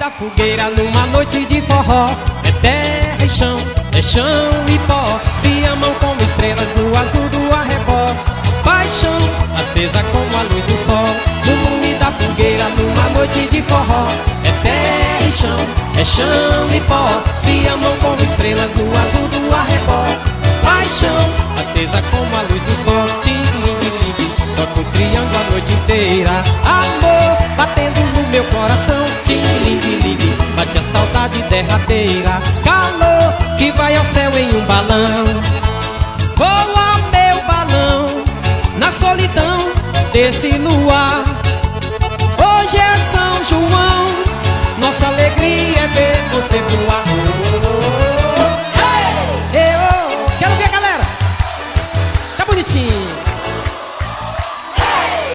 da fogueira numa noite de forró. É terra e chão, é chão e pó, se amam como estrelas no azul do arrebol. Paixão acesa como a luz do sol, no lume da fogueira numa noite de forró. É terra e chão, é chão e pó, se amam como estrelas no azul do arrebol. Paixão acesa como a luz do sol. Toca um triângulo a noite inteira, amor batendo no meu coração. Tiling-ling, bate a saudade derradeira, calor que vai ao céu em um balão. Voa meu balão na solidão desse luar. Hoje é São João, nossa alegria é ver você voar.